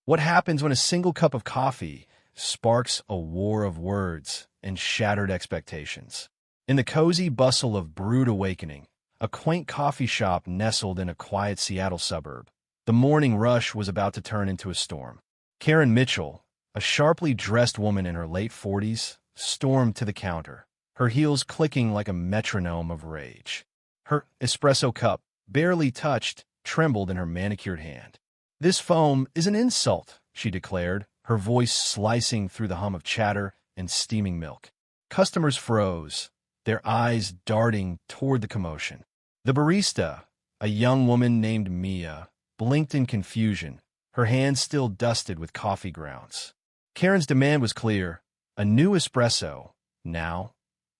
What happens when a single cup of coffee sparks a war of words and shattered expectations? In the cozy bustle of brewed awakening, a quaint coffee shop nestled in a quiet Seattle suburb, the morning rush was about to turn into a storm. Karen Mitchell, a sharply dressed woman in her late 40s, stormed to the counter, her heels clicking like a metronome of rage. Her espresso cup, barely touched, trembled in her manicured hand. "This foam is an insult," she declared, her voice slicing through the hum of chatter and steaming milk. Customers froze, their eyes darting toward the commotion. The barista, a young woman named Mia, blinked in confusion, her hands still dusted with coffee grounds. Karen's demand was clear: a new espresso, now,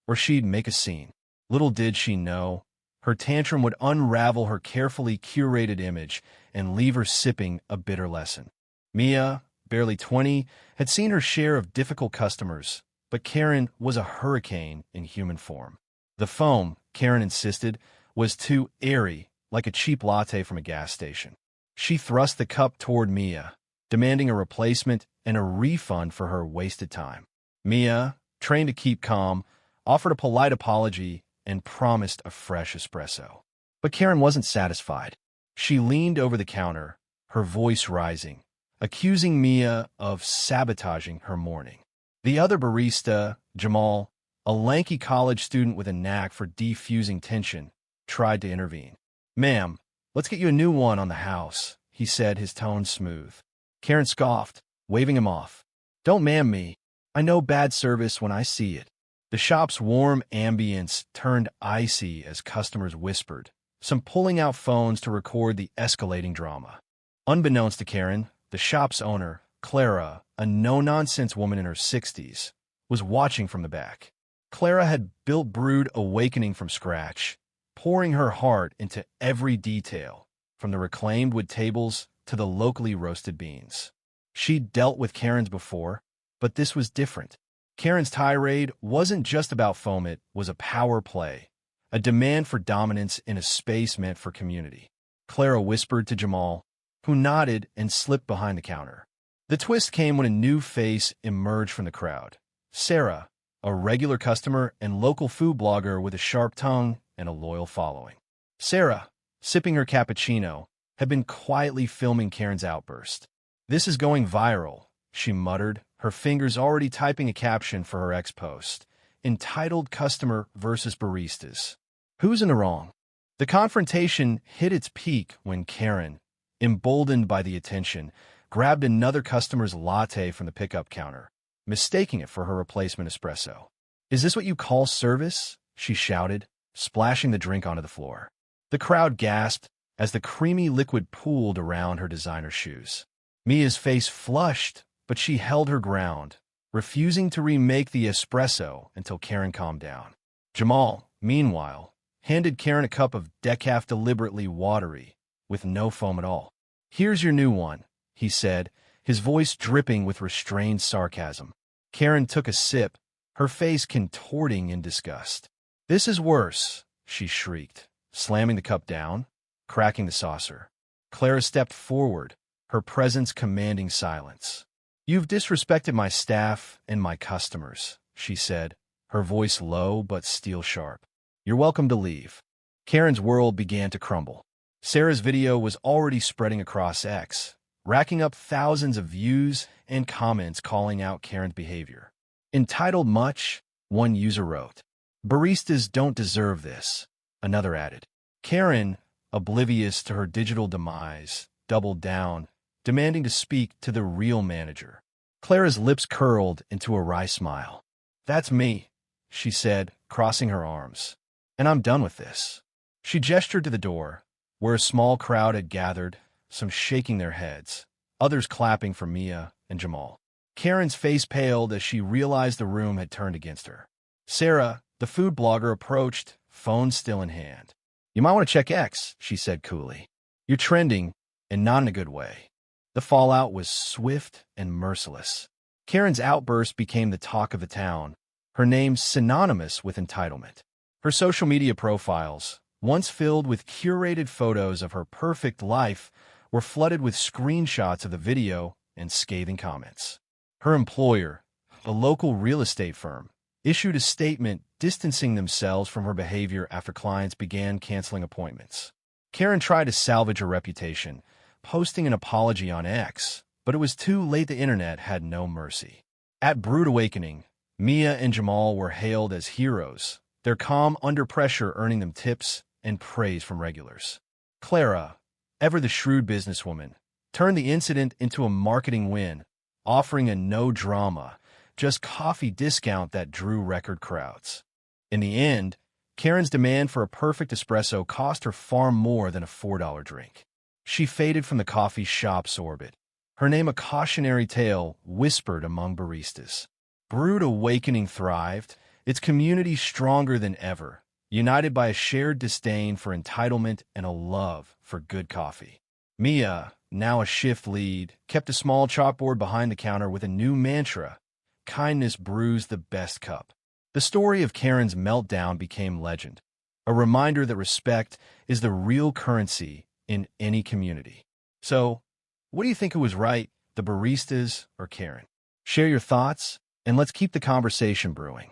or she'd make a scene. Little did she know, her tantrum would unravel her carefully curated image and leave her sipping a bitter lesson. Mia, barely 20, had seen her share of difficult customers, but Karen was a hurricane in human form. The foam, Karen insisted, was too airy, like a cheap latte from a gas station. She thrust the cup toward Mia, demanding a replacement and a refund for her wasted time. Mia, trained to keep calm, offered a polite apology and promised a fresh espresso. But Karen wasn't satisfied. She leaned over the counter, her voice rising, accusing Mia of sabotaging her morning. The other barista, Jamal, a lanky college student with a knack for defusing tension, tried to intervene. "Ma'am, let's get you a new one on the house," he said, his tone smooth. Karen scoffed, waving him off. "Don't ma'am me. I know bad service when I see it." The shop's warm ambience turned icy as customers whispered, some pulling out phones to record the escalating drama. Unbeknownst to Karen, the shop's owner, Clara, a no-nonsense woman in her 60s, was watching from the back. Clara had built Brewed Awakening from scratch, pouring her heart into every detail, from the reclaimed wood tables to the locally roasted beans. She'd dealt with Karens before, but this was different. Karen's tirade wasn't just about foam, it was a power play, a demand for dominance in a space meant for community. Clara whispered to Jamal, who nodded and slipped behind the counter. The twist came when a new face emerged from the crowd. Sarah, a regular customer and local food blogger with a sharp tongue and a loyal following. Sarah, sipping her cappuccino, had been quietly filming Karen's outburst. "This is going viral," she muttered, her fingers already typing a caption for her ex-post, entitled "Customer versus Baristas. Who's in the wrong?" The confrontation hit its peak when Karen, emboldened by the attention, grabbed another customer's latte from the pickup counter, mistaking it for her replacement espresso. "Is this what you call service?" she shouted, splashing the drink onto the floor. The crowd gasped as the creamy liquid pooled around her designer shoes. Mia's face flushed, but she held her ground, refusing to remake the espresso until Karen calmed down. Jamal, meanwhile, handed Karen a cup of decaf deliberately watery, with no foam at all. "Here's your new one," he said, his voice dripping with restrained sarcasm. Karen took a sip, her face contorting in disgust. "This is worse," she shrieked, slamming the cup down, cracking the saucer. Clara stepped forward, her presence commanding silence. "You've disrespected my staff and my customers," she said, her voice low but steel-sharp. "You're welcome to leave." Karen's world began to crumble. Sarah's video was already spreading across X, racking up thousands of views and comments calling out Karen's behavior. Entitled much, one user wrote. "Baristas don't deserve this," another added. Karen, oblivious to her digital demise, doubled down, demanding to speak to the real manager. Clara's lips curled into a wry smile. "That's me," she said, crossing her arms. "And I'm done with this." She gestured to the door, where a small crowd had gathered, some shaking their heads, others clapping for Mia and Jamal. Karen's face paled as she realized the room had turned against her. Sarah, the food blogger, approached, phone still in hand. "You might want to check X," she said coolly. "You're trending, and not in a good way." The fallout was swift and merciless. Karen's outburst became the talk of the town, her name synonymous with entitlement. Her social media profiles, once filled with curated photos of her perfect life, were flooded with screenshots of the video and scathing comments. Her employer, a local real estate firm, issued a statement distancing themselves from her behavior after clients began canceling appointments. Karen tried to salvage her reputation, posting an apology on X, but it was too late. The internet had no mercy. At Brood Awakening, Mia and Jamal were hailed as heroes, their calm under pressure earning them tips and praise from regulars. Clara, ever the shrewd businesswoman, turned the incident into a marketing win, offering a no-drama, just coffee discount that drew record crowds. In the end, Karen's demand for a perfect espresso cost her far more than a $4 drink. She faded from the coffee shop's orbit, her name a cautionary tale whispered among baristas. Brood Awakening thrived, its community stronger than ever, united by a shared disdain for entitlement and a love for good coffee. Mia, now a shift lead, kept a small chalkboard behind the counter with a new mantra: kindness brews the best cup. The story of Karen's meltdown became legend, a reminder that respect is the real currency in any community. So, what do you think it was right, the baristas or Karen? Share your thoughts, and let's keep the conversation brewing.